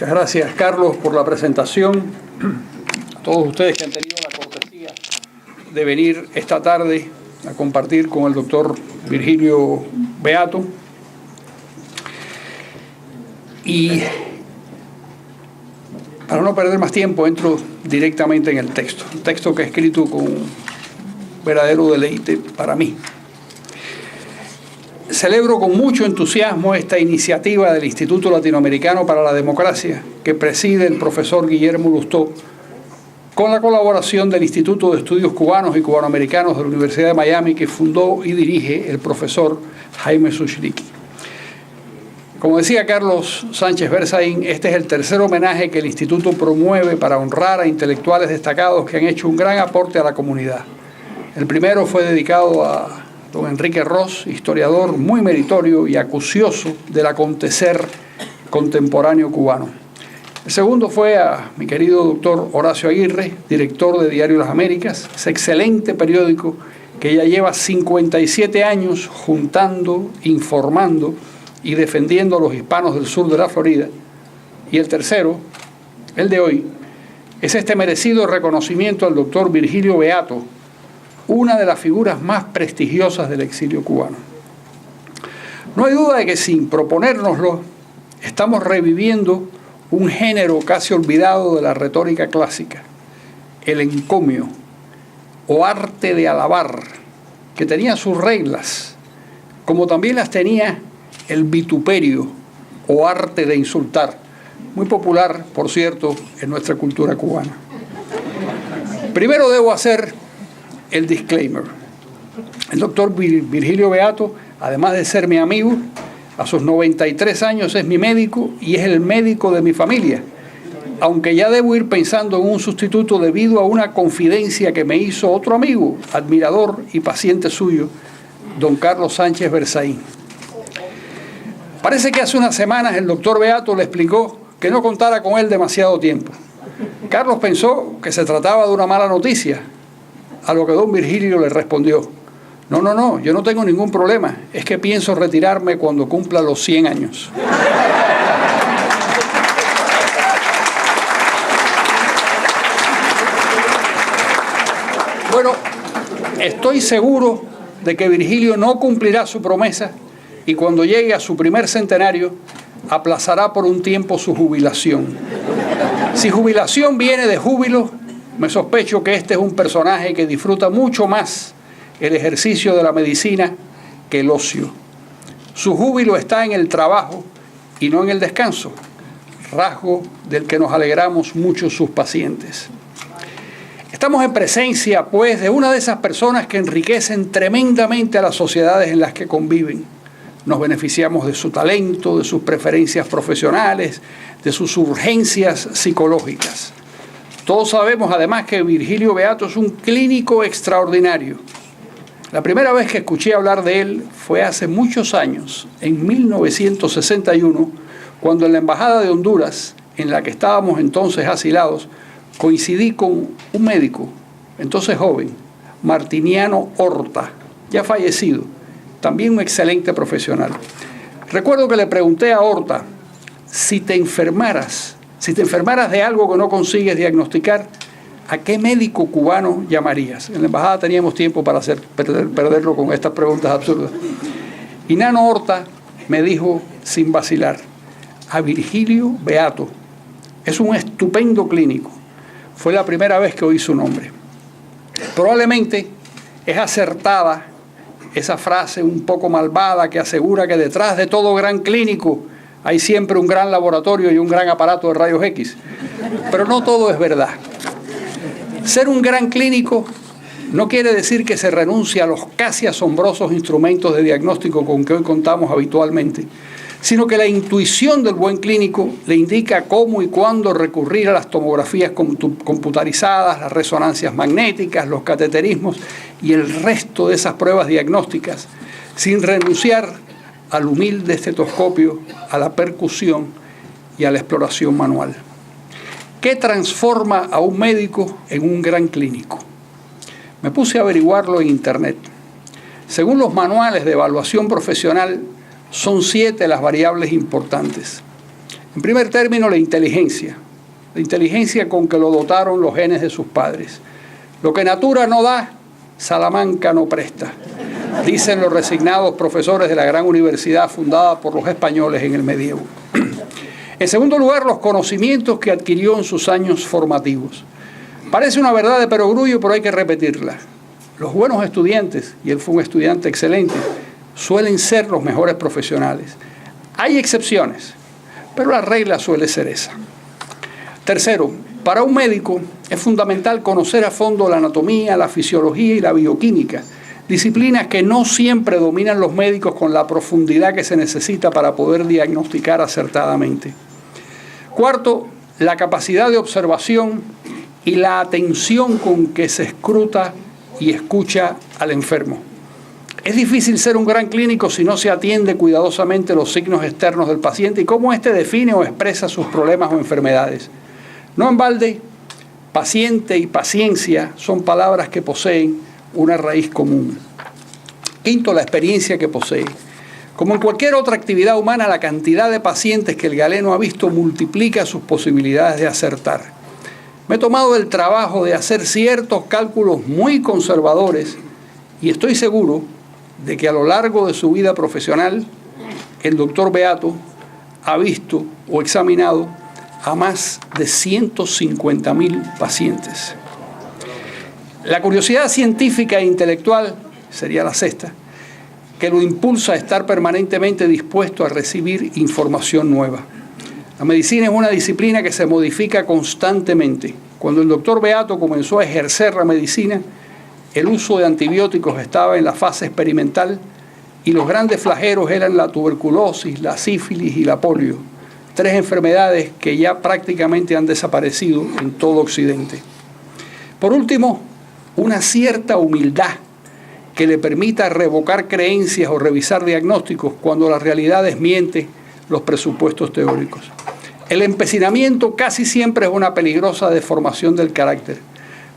Muchas gracias, Carlos, por la presentación. A todos ustedes que han tenido la cortesía de venir esta tarde a compartir con el doctor Virgilio Beato. Y para no perder más tiempo, entro directamente en el texto. Un texto que he escrito con verdadero deleite para mí. Celebro con mucho entusiasmo esta iniciativa del Instituto Latinoamericano para la Democracia que preside el profesor Guillermo Lustó, con la colaboración del Instituto de Estudios Cubanos y Cubanoamericanos de la Universidad de Miami, que fundó y dirige el profesor Jaime Suchlicky. Como decía Carlos Sánchez Berzaín, este es el tercer homenaje que el Instituto promueve para honrar a intelectuales destacados que han hecho un gran aporte a la comunidad. El primero fue dedicado a don Enrique Ros, historiador muy meritorio y acucioso del acontecer contemporáneo cubano. El segundo fue a mi querido doctor Horacio Aguirre, director de Diario Las Américas, ese excelente periódico que ya lleva 57 años juntando, informando y defendiendo a los hispanos del sur de la Florida. Y el tercero, el de hoy, es este merecido reconocimiento al doctor Virgilio Beato, una de las figuras más prestigiosas del exilio cubano. No hay duda de que sin proponérnoslo, estamos reviviendo un género casi olvidado de la retórica clásica, el encomio o arte de alabar, que tenía sus reglas, como también las tenía el vituperio o arte de insultar, muy popular, por cierto, en nuestra cultura cubana. Primero debo hacer el disclaimer. El doctor Virgilio Beato, además de ser mi amigo, a sus 93 años es mi médico y es el médico de mi familia, aunque ya debo ir pensando en un sustituto debido a una confidencia que me hizo otro amigo, admirador y paciente suyo, don Carlos Sánchez Berzaín. Parece que hace unas semanas el doctor Beato le explicó que no contara con él demasiado tiempo. Carlos pensó que se trataba de una mala noticia, a lo que don Virgilio le respondió: no, yo no tengo ningún problema, es que pienso retirarme cuando cumpla los 100 años. Bueno, estoy seguro de que Virgilio no cumplirá su promesa y cuando llegue a su primer centenario aplazará por un tiempo su jubilación. Si jubilación viene de júbilo, me sospecho que este es un personaje que disfruta mucho más el ejercicio de la medicina que el ocio. Su júbilo está en el trabajo y no en el descanso, rasgo del que nos alegramos mucho sus pacientes. Estamos en presencia, pues, de una de esas personas que enriquecen tremendamente a las sociedades en las que conviven. Nos beneficiamos de su talento, de sus preferencias profesionales, de sus urgencias psicológicas. Todos sabemos además que Virgilio Beato es un clínico extraordinario. La primera vez que escuché hablar de él fue hace muchos años, en 1961, cuando en la Embajada de Honduras, en la que estábamos entonces asilados, coincidí con un médico, entonces joven, Martiniano Horta, ya fallecido, también un excelente profesional. Recuerdo que le pregunté a Horta: si te enfermaras de algo que no consigues diagnosticar, ¿a qué médico cubano llamarías? En la embajada teníamos tiempo para perderlo con estas preguntas absurdas. Y Nano Horta me dijo sin vacilar: a Virgilio Beato. Es un estupendo clínico. Fue la primera vez que oí su nombre. Probablemente es acertada esa frase un poco malvada que asegura que detrás de todo gran clínico hay siempre un gran laboratorio y un gran aparato de rayos X. Pero no todo es verdad. Ser un gran clínico no quiere decir que se renuncie a los casi asombrosos instrumentos de diagnóstico con que hoy contamos habitualmente, sino que la intuición del buen clínico le indica cómo y cuándo recurrir a las tomografías computarizadas, las resonancias magnéticas, los cateterismos y el resto de esas pruebas diagnósticas, sin renunciar al humilde estetoscopio, a la percusión y a la exploración manual. ¿Qué transforma a un médico en un gran clínico? Me puse a averiguarlo en internet. Según los manuales de evaluación profesional, son 7 las variables importantes. En primer término, la inteligencia con que lo dotaron los genes de sus padres. Lo que natura no da, Salamanca no presta, dicen los resignados profesores de la gran universidad fundada por los españoles en el medievo. En segundo lugar, los conocimientos que adquirió en sus años formativos. Parece una verdad de perogrullo, pero hay que repetirla. Los buenos estudiantes, y él fue un estudiante excelente, suelen ser los mejores profesionales. Hay excepciones, pero la regla suele ser esa. Tercero, para un médico es fundamental conocer a fondo la anatomía, la fisiología y la bioquímica, disciplinas que no siempre dominan los médicos con la profundidad que se necesita para poder diagnosticar acertadamente. Cuarto, la capacidad de observación y la atención con que se escruta y escucha al enfermo. Es difícil ser un gran clínico si no se atiende cuidadosamente los signos externos del paciente y cómo éste define o expresa sus problemas o enfermedades. No en balde, paciente y paciencia son palabras que poseen una raíz común. Quinto, la experiencia que posee. Como en cualquier otra actividad humana, la cantidad de pacientes que el galeno ha visto multiplica sus posibilidades de acertar. Me he tomado el trabajo de hacer ciertos cálculos muy conservadores y estoy seguro de que a lo largo de su vida profesional, el doctor Beato ha visto o examinado a más de 150,000 pacientes. La curiosidad científica e intelectual sería la sexta, que lo impulsa a estar permanentemente dispuesto a recibir información nueva. La medicina es una disciplina que se modifica constantemente. Cuando el doctor Beato comenzó a ejercer la medicina, el uso de antibióticos estaba en la fase experimental y los grandes flagelos eran la tuberculosis, la sífilis y la polio, 3 enfermedades que ya prácticamente han desaparecido en todo Occidente. Por último, una cierta humildad que le permita revocar creencias o revisar diagnósticos cuando la realidad desmiente los presupuestos teóricos. El empecinamiento casi siempre es una peligrosa deformación del carácter,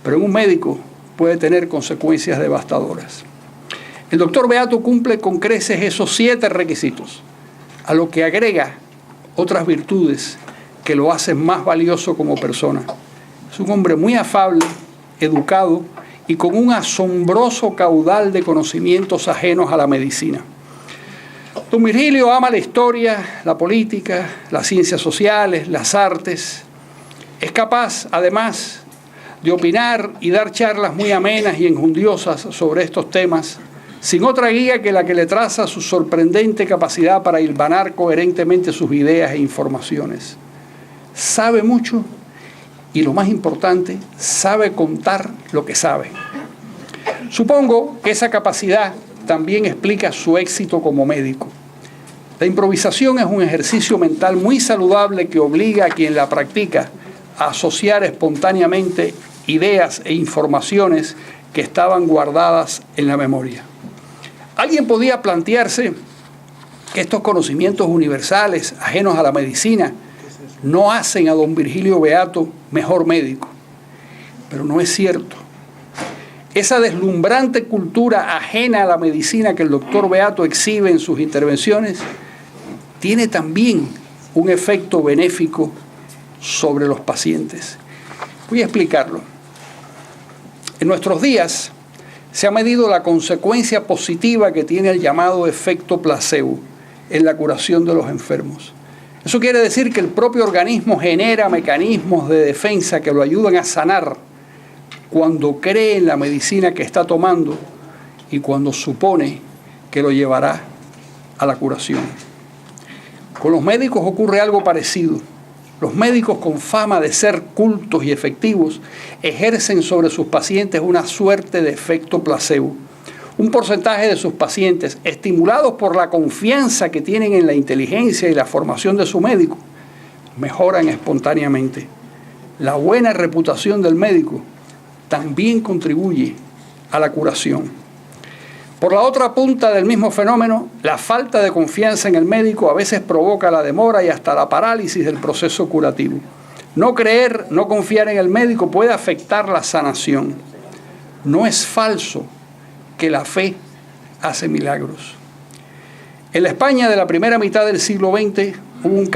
pero en un médico puede tener consecuencias devastadoras. El doctor Beato cumple con creces esos 7 requisitos, a lo que agrega otras virtudes que lo hacen más valioso como persona. Es un hombre muy afable, educado y con un asombroso caudal de conocimientos ajenos a la medicina. Don Virgilio ama la historia, la política, las ciencias sociales, las artes. Es capaz, además, de opinar y dar charlas muy amenas y enjundiosas sobre estos temas, sin otra guía que la que le traza su sorprendente capacidad para hilvanar coherentemente sus ideas e informaciones. Sabe mucho y, lo más importante, sabe contar lo que sabe. Supongo que esa capacidad también explica su éxito como médico. La improvisación es un ejercicio mental muy saludable que obliga a quien la practica a asociar espontáneamente ideas e informaciones que estaban guardadas en la memoria. Alguien podía plantearse que estos conocimientos universales, ajenos a la medicina, no hacen a don Virgilio Beato mejor médico, pero no es cierto. Esa deslumbrante cultura ajena a la medicina que el doctor Beato exhibe en sus intervenciones tiene también un efecto benéfico sobre los pacientes. Voy a explicarlo. En nuestros días se ha medido la consecuencia positiva que tiene el llamado efecto placebo en la curación de los enfermos. Eso quiere decir que el propio organismo genera mecanismos de defensa que lo ayudan a sanar cuando cree en la medicina que está tomando y cuando supone que lo llevará a la curación. Con los médicos ocurre algo parecido. Los médicos con fama de ser cultos y efectivos ejercen sobre sus pacientes una suerte de efecto placebo. Un porcentaje de sus pacientes, estimulados por la confianza que tienen en la inteligencia y la formación de su médico, mejoran espontáneamente. La buena reputación del médico también contribuye a la curación. Por la otra punta del mismo fenómeno, la falta de confianza en el médico a veces provoca la demora y hasta la parálisis del proceso curativo. No creer, no confiar en el médico puede afectar la sanación. No es falso que la fe hace milagros. En la España de la primera mitad del siglo XX hubo un